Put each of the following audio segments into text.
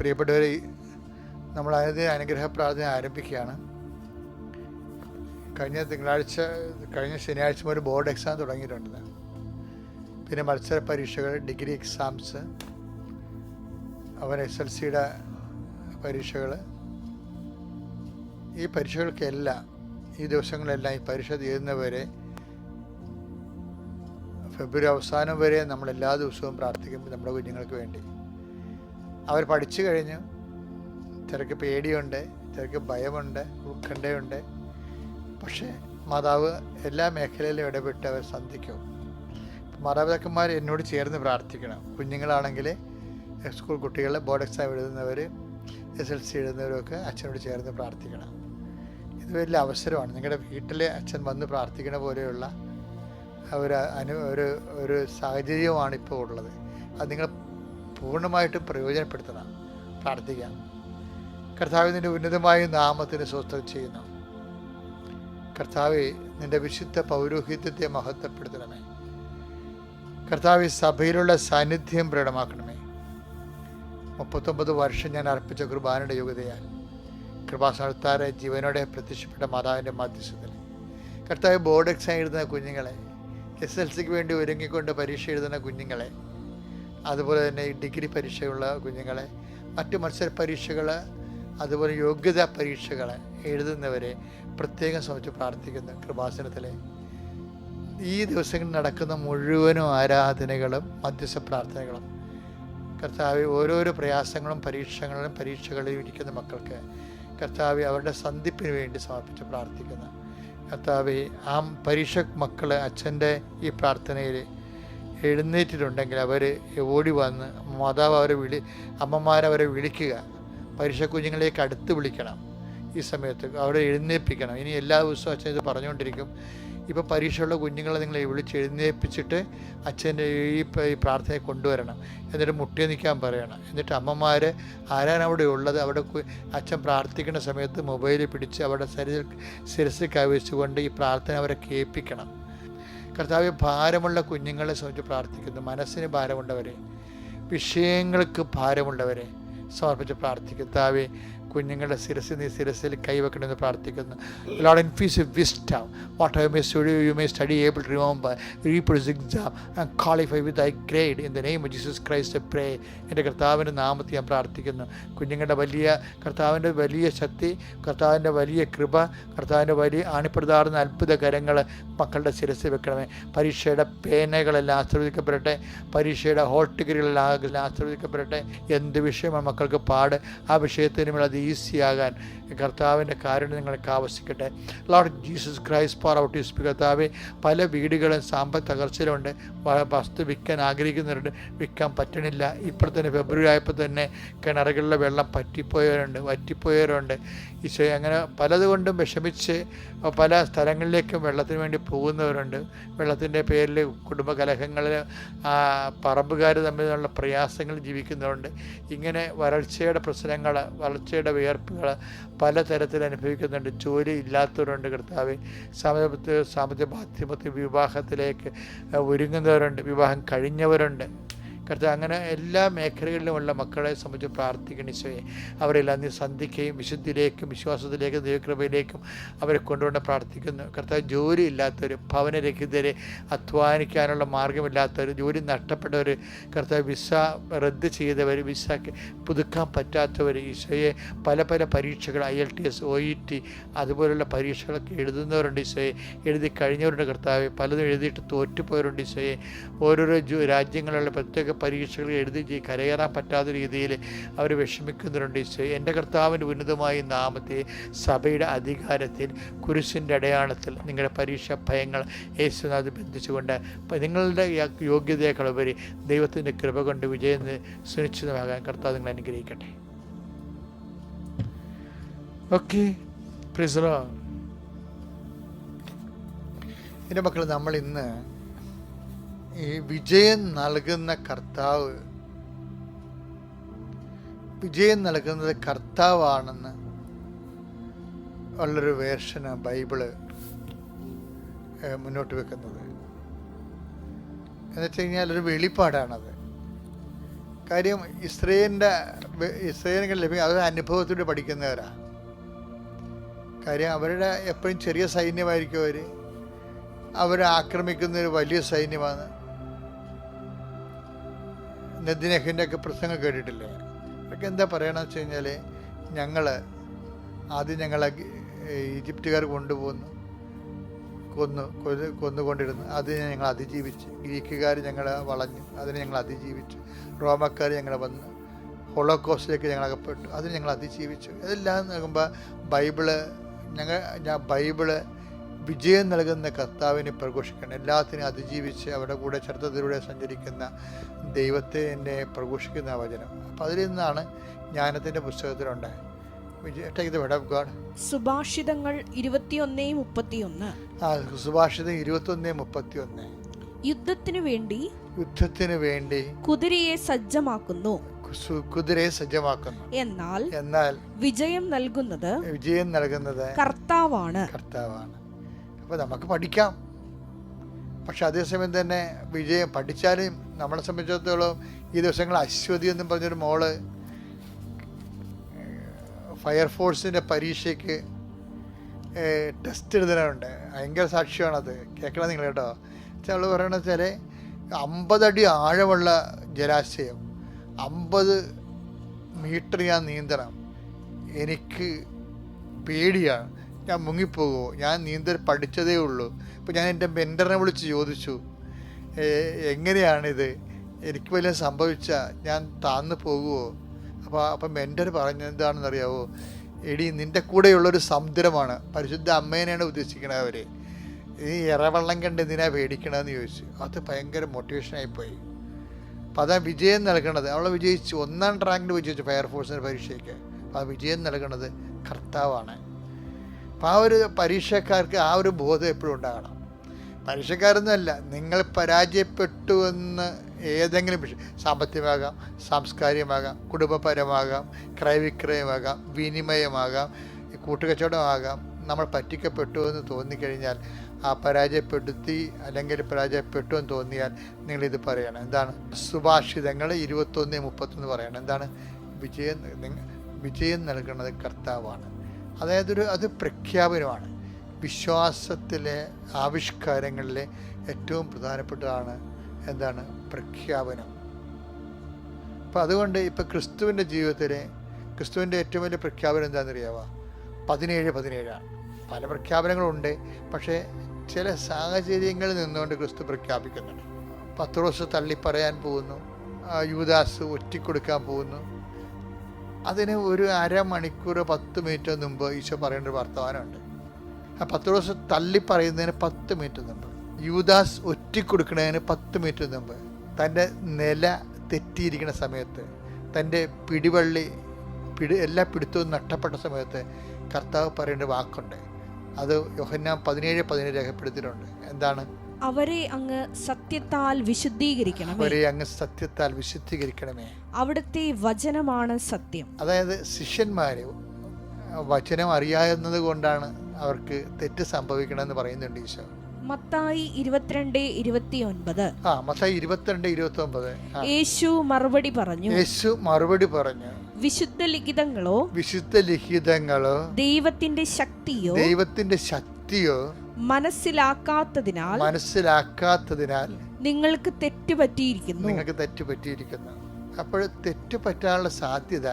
പ്രിയപ്പെട്ടവർ, നമ്മൾ അതിന് അനുഗ്രഹ പ്രാർത്ഥന ആരംഭിക്കുകയാണ്. കഴിഞ്ഞ ശനിയാഴ്ച മുതൽ ബോർഡ് എക്സാം തുടങ്ങിയിട്ടുണ്ട്. പിന്നെ മത്സര പരീക്ഷകൾ, ഡിഗ്രി എക്സാംസ്, SLCയുടെ പരീക്ഷകൾ. ഈ പരീക്ഷകൾക്കെല്ലാം ഈ ദിവസങ്ങളെല്ലാം ഈ പരീക്ഷ തീരുന്നവരെ, ഫെബ്രുവരി അവസാനം വരെ നമ്മൾ എല്ലാ ദിവസവും പ്രാർത്ഥിക്കും നമ്മുടെ കുഞ്ഞുങ്ങൾക്ക് വേണ്ടി. അവർ പഠിച്ചു കഴിഞ്ഞ് ചിലർക്ക് പേടിയുണ്ട്, ചിലർക്ക് ഭയമുണ്ട്, ഉത്കണ്ഠയുണ്ട്. പക്ഷേ മാതാവ് എല്ലാ മേഖലയിലും ഇടപെട്ട് അവർ സന്ധിക്കും. മാതാപിതാക്കന്മാർ എന്നോട് ചേർന്ന് പ്രാർത്ഥിക്കണം. കുഞ്ഞുങ്ങളാണെങ്കിൽ സ്കൂൾ കുട്ടികൾ, ബോർഡ് എക്സാം എഴുതുന്നവർ, SLC എഴുതുന്നവരൊക്കെ അച്ഛനോട് ചേർന്ന് പ്രാർത്ഥിക്കണം. ഇത് വലിയ അവസരമാണ്. നിങ്ങളുടെ വീട്ടിലെ അച്ഛൻ വന്ന് പ്രാർത്ഥിക്കണ പോലെയുള്ള ഒരു സാഹചര്യമാണ് ഇപ്പോൾ ഉള്ളത്. അത് നിങ്ങൾ പൂർണ്ണമായിട്ടും പ്രയോജനപ്പെടുത്തണം. പ്രാർത്ഥിക്കാം. കർത്താവേ, നിൻ്റെ ഉന്നതമായ നാമത്തിന് സ്തോത്രം ചെയ്യുന്നു. കർത്താവേ, നിൻ്റെ വിശുദ്ധ പൗരോഹിത്യത്തെ മഹത്വപ്പെടുത്തണമേ. കർത്താവേ, സഭയിലുള്ള സാന്നിധ്യം പ്രകടമാക്കണമേ. 39 വർഷം ഞാൻ അർപ്പിച്ച കുർബാനയുടെ യോഗ്യതയാൽ കൃപാസനത്താറെ ജീവനോടെ പ്രത്യക്ഷപ്പെട്ട മാതാവിൻ്റെ മധ്യസ്ഥത്തിൽ കർത്താവ്, ബോർഡ് എക്സാം എഴുതുന്ന കുഞ്ഞുങ്ങളെ, SLCക്ക് വേണ്ടി ഒരുങ്ങിക്കൊണ്ട് പരീക്ഷ എഴുതുന്ന കുഞ്ഞുങ്ങളെ, അതുപോലെ തന്നെ ഈ ഡിഗ്രി പരീക്ഷയുള്ള കുഞ്ഞുങ്ങളെ, മറ്റു മത്സര പരീക്ഷകൾ, അതുപോലെ യോഗ്യതാ പരീക്ഷകൾ എഴുതുന്നവരെ പ്രത്യേകം സമയത്ത് പ്രാർത്ഥിക്കുന്നു. കൃപാസനത്തിലെ ഈ ദിവസങ്ങളിൽ നടക്കുന്ന മുഴുവനും ആരാധനകളും മധ്യസ്ഥ പ്രാർത്ഥനകളും കർത്താവ്, ഓരോരോ പ്രയാസങ്ങളും പരീക്ഷകളിലും ഇരിക്കുന്ന മക്കൾക്ക് കർത്താവ് അവരുടെ സന്ധിപ്പിന് വേണ്ടി സമർപ്പിച്ച് പ്രാർത്ഥിക്കുന്നു. കർത്താവ്, ആ പരീക്ഷ മക്കൾ അച്ഛൻ്റെ ഈ പ്രാർത്ഥനയിൽ എഴുന്നേറ്റിട്ടുണ്ടെങ്കിൽ അവർ ഓടി വന്ന് മാതാവ് അമ്മമാരവരെ വിളിക്കുക. പരീക്ഷ കുഞ്ഞുങ്ങളിലേക്ക് അടുത്ത് വിളിക്കണം. ഈ സമയത്ത് അവരെ എഴുന്നേൽപ്പിക്കണം. ഇനി എല്ലാ ദിവസവും അച്ഛൻ ഇത് പറഞ്ഞുകൊണ്ടിരിക്കും. ഇപ്പോൾ പരീക്ഷയുള്ള കുഞ്ഞുങ്ങളെ നിങ്ങൾ വിളിച്ച് എഴുന്നേൽപ്പിച്ചിട്ട് അച്ഛൻ്റെ ഈ പ്രാർത്ഥനയെ കൊണ്ടുവരണം. എന്നിട്ട് മുട്ടി നിൽക്കാൻ പറയണം. എന്നിട്ട് അമ്മമാർ ആരാണ് അവിടെ ഉള്ളത്, അവിടെ അച്ഛൻ പ്രാർത്ഥിക്കുന്ന സമയത്ത് മൊബൈൽ പിടിച്ച് അവിടെ ശിരസിൽ കവിച്ചുകൊണ്ട് ഈ പ്രാർത്ഥന അവരെ കേൾപ്പിക്കണം. കർത്താവ്, ഭാരമുള്ള കുഞ്ഞുങ്ങളെ സംബന്ധിച്ച് പ്രാർത്ഥിക്കുന്നു. മനസ്സിന് ഭാരമുള്ളവരെ, വിഷയങ്ങൾക്ക് ഭാരമുള്ളവരെ സമർപ്പിച്ച് പ്രാർത്ഥിക്കും. കർത്താവേ, കുഞ്ഞുങ്ങളുടെ ശിരസിൽ കൈവെക്കണമെന്ന് പ്രാർത്ഥിക്കുന്നു. Lord, infuse wisdom. Whatever you may study, able to remember, reproduce exam and qualify with thy grade. In the name of Jesus Christ, I pray. എൻ്റെ കർത്താവിൻ്റെ നാമത്തിൽ ഞാൻ പ്രാർത്ഥിക്കുന്നു. കുഞ്ഞുങ്ങളുടെ കർത്താവിൻ്റെ വലിയ ശക്തി, കർത്താവിൻ്റെ വലിയ കൃപ, കർത്താവിൻ്റെ വലിയ ആണിപ്പെടുത്താറുന്ന അത്ഭുത കരങ്ങൾ മക്കളുടെ ശിരസിൽ വെക്കണമേ. പരീക്ഷയുടെ പേനകളെല്ലാം ആശീർവദിക്കപ്പെടട്ടെ. പരീക്ഷയുടെ ഹോൾ ടിക്കറ്റുകളെല്ലാം ആശീർവദിക്കപ്പെടട്ടെ. എന്ത് വിഷയമാണ് മക്കൾക്ക് പാട്, ആ വിഷയത്തിന് മേൽ അത് ഈസിയാകാൻ കർത്താവിൻ്റെ കാരുണ്യം നിങ്ങൾക്ക് ആവശ്യിക്കട്ടെ. Lord Jesus Christ for out you speak. കർത്താവേ, പല വീടുകളും സാമ്പത്തിക തകർച്ചയിലുണ്ട്. വസ്തു വിൽക്കാൻ ആഗ്രഹിക്കുന്നവരുണ്ട്, വിൽക്കാൻ പറ്റണില്ല. ഇപ്പോൾ തന്നെ ഫെബ്രുവരി ആയപ്പോൾ തന്നെ കിണറുകളിലെ വെള്ളം വറ്റിപ്പോയവരുണ്ട്. ഈശോ, അങ്ങനെ പലതുകൊണ്ടും വിഷമിച്ച് പല സ്ഥലങ്ങളിലേക്കും വെള്ളത്തിന് വേണ്ടി പോകുന്നവരുണ്ട്. വെള്ളത്തിൻ്റെ പേരിൽ കുടുംബ കലഹങ്ങളിൽ പറമ്പുകാർ തമ്മിലുള്ള പ്രയാസങ്ങൾ ജീവിക്കുന്നവരുണ്ട്. ഇങ്ങനെ വരൾച്ചയുടെ പ്രശ്നങ്ങൾ, വരൾച്ചയുടെ വിയർപ്പുകൾ പലതരത്തിൽ അനുഭവിക്കുന്നുണ്ട്. ജോലി ഇല്ലാത്തവരുണ്ട്. കർത്താവ്, സാമ്പത്തിക മാധ്യമത്തിൽ വിവാഹത്തിലേക്ക് ഒരുങ്ങുന്നവരുണ്ട്, വിവാഹം കഴിഞ്ഞവരുണ്ട്. കർത്താവ്, അങ്ങനെ എല്ലാ മേഖലകളിലുമുള്ള മക്കളെ സംബന്ധിച്ച് പ്രാർത്ഥിക്കണം. ഈശോയെ, അവരെല്ലാം നീ സന്ധിക്കുകയും വിശുദ്ധിയിലേക്കും വിശ്വാസത്തിലേക്കും ദൈവകൃപയിലേക്കും അവരെ കൊണ്ടുകൊണ്ട് പ്രാർത്ഥിക്കുന്നു. കർത്താവ്, ജോലി ഇല്ലാത്തവർ, ഭവനരഹിതരെ, അധ്വാനിക്കാനുള്ള മാർഗമില്ലാത്തവർ, ജോലി നഷ്ടപ്പെട്ടവർ, കർത്താവ്, വിസ റദ്ദ് ചെയ്തവർ, വിസ പുതുക്കാൻ പറ്റാത്തവർ, ഈശോയെ, പല പരീക്ഷകൾ IELTS, OET അതുപോലുള്ള പരീക്ഷകളൊക്കെ എഴുതുന്നവരുണ്ട്. ഈശോയെ, എഴുതി കഴിഞ്ഞവരുണ്ട്. കർത്താവ്, പലതും എഴുതിയിട്ട് തോറ്റുപോയവരുണ്ട്. ഈശോയെ, ഓരോരോ രാജ്യങ്ങളിലുള്ള പ്രത്യേക പരീക്ഷകൾ എഴുതി കരകയറാൻ പറ്റാത്ത രീതിയിൽ അവർ വിഷമിക്കുന്നവരുണ്ട്. ഈശോ, എൻ്റെ കർത്താവിൻ്റെ ഉന്നതമായ നാമത്തെ സഭയുടെ അധികാരത്തിൽ കുരിശിൻ്റെ അടയാളത്തിൽ നിങ്ങളുടെ പരീക്ഷ ഭയങ്ങൾ യേശുനാഥ് ബന്ധിച്ചുകൊണ്ട് നിങ്ങളുടെ യോഗ്യതയേക്കാളുപരി ദൈവത്തിൻ്റെ കൃപ കൊണ്ട് വിജയം സുനിശ്ചിതമാകാൻ കർത്താവ് നിങ്ങൾ അനുഗ്രഹിക്കട്ടെ. Okay, praise the Lord. എൻ്റെ മക്കൾ, നമ്മൾ ഇന്ന് ഈ വിജയം നൽകുന്ന കർത്താവ്, വിജയം നൽകുന്നത് കർത്താവാണെന്ന് ഉള്ളൊരു വേർഷന് ബൈബിള് മുന്നോട്ട് വെക്കുന്നത്. എന്ന് വെച്ച് കഴിഞ്ഞാൽ ഒരു വെളിപ്പാടാണത്. കാര്യം ഇസ്രയേലിന് ലഭിക്കും അത് അനുഭവത്തിലൂടെ പഠിക്കുന്നവരാണ്. കാര്യം അവരുടെ എപ്പോഴും ചെറിയ സൈന്യമായിരിക്കും, അവരെ ആക്രമിക്കുന്ന ഒരു വലിയ സൈന്യമാണ്. നെദ്ദിനെഹിൻ്റെ ഒക്കെ പ്രസംഗം കേട്ടിട്ടില്ലേ? അതൊക്കെ എന്താ പറയണമെന്ന് വെച്ച് കഴിഞ്ഞാൽ, ഞങ്ങളെ ഈജിപ്തുകാർ കൊണ്ടുപോകുന്നു, കൊന്നുകൊണ്ടിരുന്നു. അതിനെ ഞങ്ങൾ അതിജീവിച്ച്. ഗ്രീക്കുകാർ ഞങ്ങളെ വളഞ്ഞു, അതിനെ ഞങ്ങൾ അതിജീവിച്ചു. റോമക്കാർ ഞങ്ങളെ വന്ന് ഹോളോകോസ്റ്റിലേക്ക് ഞങ്ങളകപ്പെട്ടു, അതിന് ഞങ്ങൾ അതിജീവിച്ചു. ഇതെല്ലാം നോക്കുമ്പോൾ ബൈബിള് വിജയം നൽകുന്ന കർത്താവിനെ പ്രഘോഷിക്കണം. എല്ലാത്തിനും അതിജീവിച്ച് അവരുടെ കൂടെ ചരിത്രത്തിലൂടെ സഞ്ചരിക്കുന്ന ദൈവത്തെ എന്നെ പ്രഘോഷിക്കുന്ന വചനം. അപ്പം അതിൽ നിന്നാണ് ജ്ഞാനത്തിൻ്റെ പുസ്തകത്തിലുണ്ടായത്. സുഭാഷിതങ്ങൾ 21:31. സുഭാഷിതം 21:31. യുദ്ധത്തിനു വേണ്ടി കുതിരയെ സജ്ജമാക്കുന്നു, എന്നാൽ വിജയം നൽകുന്നത് കർത്താവാണ്. അപ്പോൾ നമുക്ക് പഠിക്കാം, പക്ഷെ അതേസമയം തന്നെ വിജയം പഠിച്ചാലും നമ്മളെ സംബന്ധിച്ചിടത്തോളം ഈ ദിവസങ്ങൾ അശ്വതി എന്നും പറഞ്ഞൊരു മോള് ഫയർഫോഴ്സിൻ്റെ പരീക്ഷയ്ക്ക് ടെസ്റ്റ് എഴുതാനുണ്ട്. ഭയങ്കര സാക്ഷ്യമാണത്, കേൾക്കണം നിങ്ങൾ കേട്ടോ. അവൾ പറയണ വെച്ചാൽ 50 അടി ആഴമുള്ള ജലാശയം, 50 മീറ്റർ ഞാൻ നീന്തണം, എനിക്ക് പേടിയാണ്, ഞാൻ മുങ്ങിപ്പോകുമോ, ഞാൻ നീന്തൽ പഠിച്ചതേ ഉള്ളൂ. അപ്പോൾ ഞാൻ എൻ്റെ മെൻറ്ററിനെ വിളിച്ച് ചോദിച്ചു, എങ്ങനെയാണിത്, എനിക്ക് വല്ലതും സംഭവിച്ചാൽ ഞാൻ താന്നു പോകുമോ? അപ്പം മെൻറ്റർ പറഞ്ഞത് എന്താണെന്നറിയാവോ, എടി നിൻ്റെ കൂടെയുള്ളൊരു സമുദ്രമാണ്, പരിശുദ്ധ അമ്മേനെയാണ് ഉദ്ദേശിക്കണത് അവർ, ഈ ഇറവെള്ളം കണ്ട് എന്തിനാ പേടിക്കണമെന്ന് ചോദിച്ചു. അത് ഭയങ്കര മോട്ടിവേഷനായിപ്പോയി. അപ്പം അതാ വിജയം നൽകണത്. അവളെ വിജയിച്ചു, 1ാം റാങ്കിൽ വിജയിച്ചു ഫയർഫോഴ്സിൻ്റെ പരീക്ഷയ്ക്ക്. അപ്പം ആ വിജയം നൽകണത് കർത്താവാണ്. അപ്പം ആ ഒരു പരീക്ഷക്കാർക്ക് ആ ഒരു ബോധം എപ്പോഴും ഉണ്ടാകണം. പരീക്ഷക്കാരൊന്നുമല്ല, നിങ്ങൾ പരാജയപ്പെട്ടു എന്ന് ഏതെങ്കിലും വിഷയം, സാമ്പത്തികമാകാം, സാംസ്കാരികമാകാം, കുടുംബപരമാകാം, ക്രയവിക്രയമാകാം, വിനിമയമാകാം, കൂട്ടുകച്ചവടമാകാം, നമ്മൾ പറ്റിക്കപ്പെട്ടു എന്ന് തോന്നിക്കഴിഞ്ഞാൽ, ആ പരാജയപ്പെടുത്തി അല്ലെങ്കിൽ പരാജയപ്പെട്ടു എന്ന് തോന്നിയാൽ നിങ്ങളിത് പറയണം. എന്താണ്? സുഭാഷിതങ്ങൾ 21:31 പറയണം. എന്താണ്? വിജയം നൽകുന്നത് കർത്താവാണ്. അതായത് അത് പ്രഖ്യാപനമാണ്. വിശ്വാസത്തിലെ ആവിഷ്കാരങ്ങളിലെ ഏറ്റവും പ്രധാനപ്പെട്ടതാണ് എന്താണ്? പ്രഖ്യാപനം. അപ്പം അതുകൊണ്ട് ഇപ്പം ക്രിസ്തുവിൻ്റെ ജീവിതത്തിലെ ക്രിസ്തുവിൻ്റെ ഏറ്റവും വലിയ പ്രഖ്യാപനം എന്താണെന്നറിയാവുക? 17:17. പല പ്രഖ്യാപനങ്ങളുണ്ട്, പക്ഷേ ചില സാഹചര്യങ്ങളിൽ നിന്നുകൊണ്ട് ക്രിസ്തു പ്രഖ്യാപിക്കുന്നുണ്ട്. പത്രോസ് തള്ളിപ്പറയാൻ പോകുന്നു, യൂദാസ് ഒറ്റിക്കൊടുക്കാൻ പോകുന്നു. അതിന് ഒരു അരമണിക്കൂർ 10 മിനിറ്റ് മുമ്പ് ഈശോ പറയേണ്ട ഒരു വർത്തമാനമുണ്ട്. ആ പത്രോസ് തള്ളിപ്പറയുന്നതിന് 10 മിനിറ്റ് മുമ്പ്, യൂദാസ് ഒറ്റിക്കൊടുക്കുന്നതിന് 10 മിനിറ്റ് മുമ്പ്, തൻ്റെ നില തെറ്റിയിരിക്കുന്ന സമയത്ത്, തൻ്റെ എല്ലാ പിടുത്തവും നഷ്ടപ്പെട്ട സമയത്ത് കർത്താവ് പറയേണ്ട വാക്കുണ്ട്. അത് യോഹന്നാൻ 17:17 രേഖപ്പെടുത്തിയിട്ടുണ്ട്. എന്താണ്? അവരെ അങ്ങ് സത്യത്താൽ വിശുദ്ധീകരിക്കണമേ. അവിടുത്തെ വചനമാണ് സത്യം. അതായത് ശിഷ്യന്മാര് വചനം അറിയാവുന്നത് കൊണ്ടാണ് അവർക്ക് തെറ്റ് സംഭവിക്കണമെന്ന് പറയുന്നുണ്ട് ഈശോ. മത്തായി 22:29. മത്തായി 22:29. യേശു മറുപടി പറഞ്ഞു, വിശുദ്ധ ലിഖിതങ്ങളോ ദൈവത്തിന്റെ ശക്തിയോ മനസ്സിലാക്കാത്തതിനാൽ നിങ്ങൾക്ക് തെറ്റുപറ്റിയിരിക്കുന്നു. അപ്പോൾ തെറ്റുപറ്റാനുള്ള സാധ്യത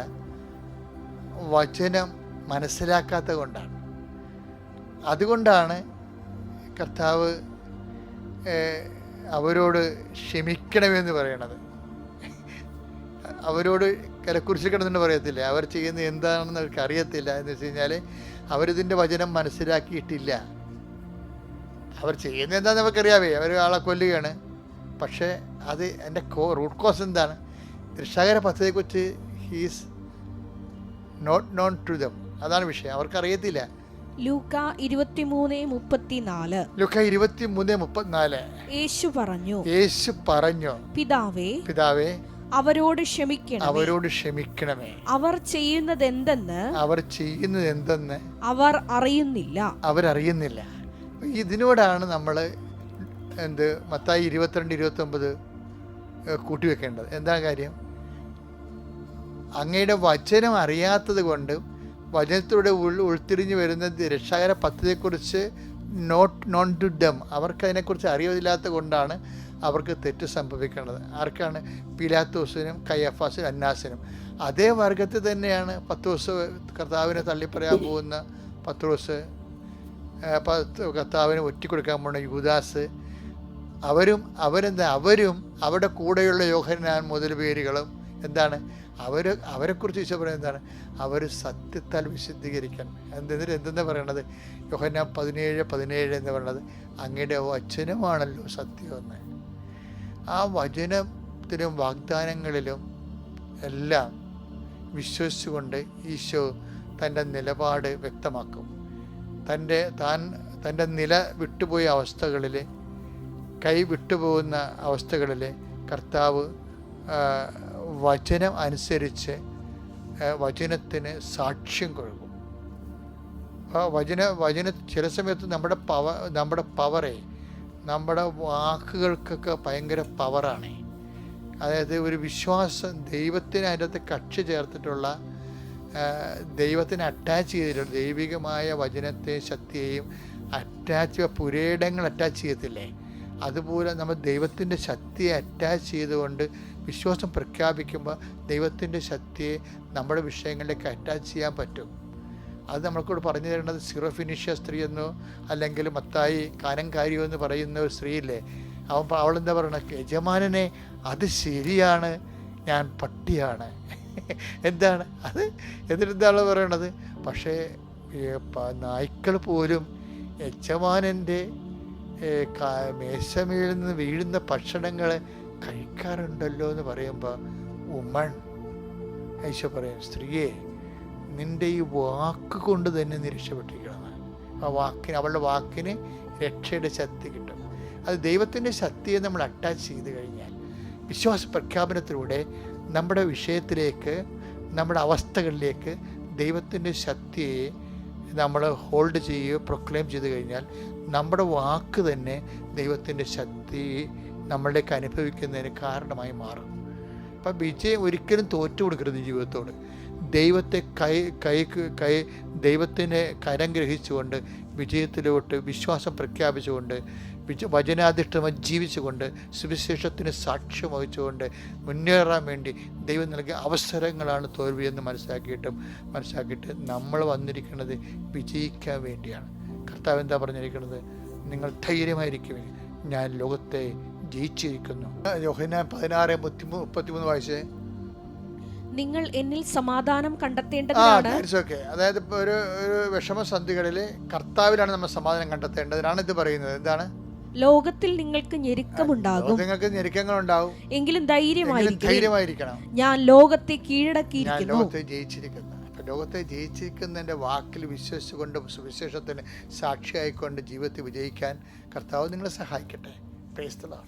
വചനം മനസ്സിലാക്കാത്തത് കൊണ്ടാണ്. അതുകൊണ്ടാണ് കർത്താവ് അവരോട് ക്ഷമിക്കണമെന്ന് പറയണത്. അവരോട് കലക്കുറിച്ചിക്കണമെന്ന് പറയത്തില്ല, അവർ ചെയ്യുന്നത് എന്താണെന്ന് അവർക്ക് അറിയത്തില്ല എന്ന് വെച്ച് കഴിഞ്ഞാൽ അവരിതിൻ്റെ വചനം മനസ്സിലാക്കിയിട്ടില്ല. അവർ ചെയ്യുന്നത് എന്താണെന്ന് നമുക്കറിയാവേ, അവർ ആളെ കൊല്ലുകയാണ്. പക്ഷേ അത് എൻ്റെ റൂട്ട് കോസ് എന്താണ്? രക്ഷാകര പദ്ധതിയെക്കുറിച്ച് he's not known to them. അതാണ് വിഷയം, അവർക്കറിയത്തില്ല. ലൂക്കാ 23:34. ലൂക്കാ 23:34. യേശു പറഞ്ഞു, പിതാവേ അവരോട് ക്ഷമിക്കണമേ. അവർ ചെയ്യുന്നത് എന്തെന്ന് അവർ അറിയുന്നില്ല. ഇതിനോടാണ് നമ്മൾ മത്തായി 22:29 കൂട്ടിവെക്കേണ്ടത്. എന്താ കാര്യം? അങ്ങയുടെ വചനം അറിയാത്തത് കൊണ്ട് വചനത്തിലൂടെ ഉൾത്തിരിഞ്ഞ് വരുന്ന രക്ഷാകര പദ്ധതിയെക്കുറിച്ച് നോൺ ടു ഡം, അവർക്ക് അതിനെക്കുറിച്ച് അറിവില്ലാത്ത കൊണ്ടാണ് അവർക്ക് തെറ്റ് സംഭവിക്കുന്നത്. ആർക്കാണ്? പീലാത്തോസിനും കയ്യഫാസിനും അന്നാസിനും. അതേ വർഗത്തിൽ തന്നെയാണ് പത്രോസ്, കർത്താവിനെ തള്ളിപ്പറയാൻ പോകുന്ന പത്രോസ്, കർത്താവിനെ ഒറ്റിക്കൊടുക്കാൻ പോകുന്ന യൂദാസ്. അവരും അവരുടെ കൂടെയുള്ള യോഹന്നാൻ മുതൽ പേരുകളും എന്താണ്? അവരെക്കുറിച്ച് ഈശോ പറയുന്നത് എന്താണ്? അവർ സത്യത്താൽ വിശുദ്ധീകരിക്കാൻ. എന്തെന്നാ പറയണത്? യോഹന്നാൻ 17:17 എന്ന് പറയണത് അങ്ങയുടെ വചനമാണല്ലോ സത്യമെന്ന്. ആ വചനത്തിലും വാഗ്ദാനങ്ങളിലും എല്ലാം വിശ്വസിച്ചുകൊണ്ട് ഈശോ തൻ്റെ നിലപാട് വ്യക്തമാക്കും. തൻ്റെ നില വിട്ടുപോയ അവസ്ഥകളിൽ, കൈ വിട്ടുപോകുന്ന അവസ്ഥകളിൽ കർത്താവ് വചനം അനുസരിച്ച് വചനത്തിന് സാക്ഷ്യം കൊടുക്കും. വചന ചില സമയത്ത് നമ്മുടെ പവറേ, നമ്മുടെ വാക്കുകൾക്കൊക്കെ ഭയങ്കര പവറാണ്. അതായത് ഒരു വിശ്വാസം, ദൈവത്തിന് അതിൻ്റെ അകത്ത് കക്ഷി ചേർത്തിട്ടുള്ള, ദൈവത്തിന് അറ്റാച്ച് ചെയ്തിട്ടുള്ള ദൈവികമായ വചനത്തെ ശക്തിയെയും പുരയിടങ്ങൾ അറ്റാച്ച് ചെയ്യത്തില്ലേ, അതുപോലെ നമ്മൾ ദൈവത്തിൻ്റെ ശക്തിയെ അറ്റാച്ച് ചെയ്തുകൊണ്ട് വിശ്വാസം പ്രഖ്യാപിക്കുമ്പോൾ ദൈവത്തിൻ്റെ ശക്തിയെ നമ്മുടെ വിഷയങ്ങളിലേക്ക് അറ്റാച്ച് ചെയ്യാൻ പറ്റും. അത് നമ്മൾക്കൂടെ പറഞ്ഞു തരുന്നത് സിറോഫിനിഷ്യ സ്ത്രീ എന്നോ അല്ലെങ്കിൽ മത്തായി കാനംകാരിയോ എന്ന് പറയുന്ന ഒരു സ്ത്രീയില്ലേ, അവളെന്താ പറയണത്? യജമാനനെ, അത് ശരിയാണ്, ഞാൻ പട്ടിയാണ്. എന്താണ് അത്? എന്നിട്ടെന്താണ് പറയണത്? പക്ഷേ നായ്ക്കൾ പോലും യജമാനൻ്റെ മേശമേൽ നിന്ന് വീഴുന്ന ഭക്ഷണങ്ങൾ കഴിക്കാറുണ്ടല്ലോ എന്ന് പറയുമ്പോൾ, ഉമ്മൺ, ഈശോ പറയും, സ്ത്രീയെ, നിൻ്റെ ഈ വാക്ക് കൊണ്ട് തന്നെ നീ രക്ഷപ്പെട്ടിരിക്കണം. അവളുടെ വാക്കിന് രക്ഷയുടെ ശക്തി കിട്ടും. അത് ദൈവത്തിൻ്റെ ശക്തിയെ നമ്മൾ അറ്റാച്ച് ചെയ്ത് കഴിഞ്ഞാൽ വിശ്വാസ പ്രഖ്യാപനത്തിലൂടെ നമ്മുടെ വിഷയത്തിലേക്ക്, നമ്മുടെ അവസ്ഥകളിലേക്ക് ദൈവത്തിൻ്റെ ശക്തിയെ നമ്മൾ ഹോൾഡ് ചെയ്യുകയോ പ്രൊക്ലെയിം ചെയ്ത് കഴിഞ്ഞാൽ നമ്മുടെ വാക്ക് തന്നെ ദൈവത്തിൻ്റെ ശക്തി നമ്മളിലേക്ക് അനുഭവിക്കുന്നതിന് കാരണമായി മാറും. അപ്പം വിജയം ഒരിക്കലും തോറ്റു കൊടുക്കരുത് ജീവിതത്തോട്. ദൈവത്തെ ദൈവത്തിനെ കരം ഗ്രഹിച്ചുകൊണ്ട് വിജയത്തിലോട്ട് വിശ്വാസം പ്രഖ്യാപിച്ചുകൊണ്ട് വചനാധിഷ്ഠമായി ജീവിച്ചുകൊണ്ട് സുവിശേഷത്തിന് സാക്ഷ്യം വഹിച്ചുകൊണ്ട് മുന്നേറാൻ വേണ്ടി ദൈവം നൽകിയ അവസരങ്ങളാണ് തോൽവിയെന്ന് മനസ്സിലാക്കിയിട്ട് നമ്മൾ വന്നിരിക്കുന്നത് വിജയിക്കാൻ വേണ്ടിയാണ്. കർത്താവ് എന്താ പറഞ്ഞിരിക്കുന്നത്? നിങ്ങൾ ധൈര്യമായിരിക്കുമേ, ഞാൻ ലോകത്തെ ജയിച്ചിരിക്കുന്നു. യോഹന്നാൻ 16:33 വായിച്ചേ. നിങ്ങൾ എന്നിൽ സമാധാനം കണ്ടെത്തേണ്ടതാണ്. അതായത് ഇപ്പോൾ ഒരു വിഷമസന്ധികളിൽ കർത്താവിലാണ് നമ്മൾ സമാധാനം കണ്ടെത്തേണ്ടതിനാണ് ഇത് പറയുന്നത്. എന്താണ്? ലോകത്തിൽ നിങ്ങൾക്ക് ഞെരുക്കമുണ്ടാകും, നിങ്ങൾക്ക് ഞെരുക്കങ്ങളുണ്ടാകും, എങ്കിലും ധൈര്യമായിരിക്കണം, ഞാൻ ലോകത്തെ കീഴടക്കിയിരിക്കുന്നു, ലോകത്തെ ജയിച്ചിരിക്കുന്നു. അപ്പം ലോകത്തെ ജയിച്ചിരിക്കുന്നതിൻ്റെ വാക്കിൽ വിശ്വസിച്ചുകൊണ്ട് സുവിശേഷത്തിന് സാക്ഷിയായിക്കൊണ്ട് ജീവിതത്തിൽ വിജയിക്കാൻ കർത്താവ് നിങ്ങളെ സഹായിക്കട്ടെ. Praise the Lord.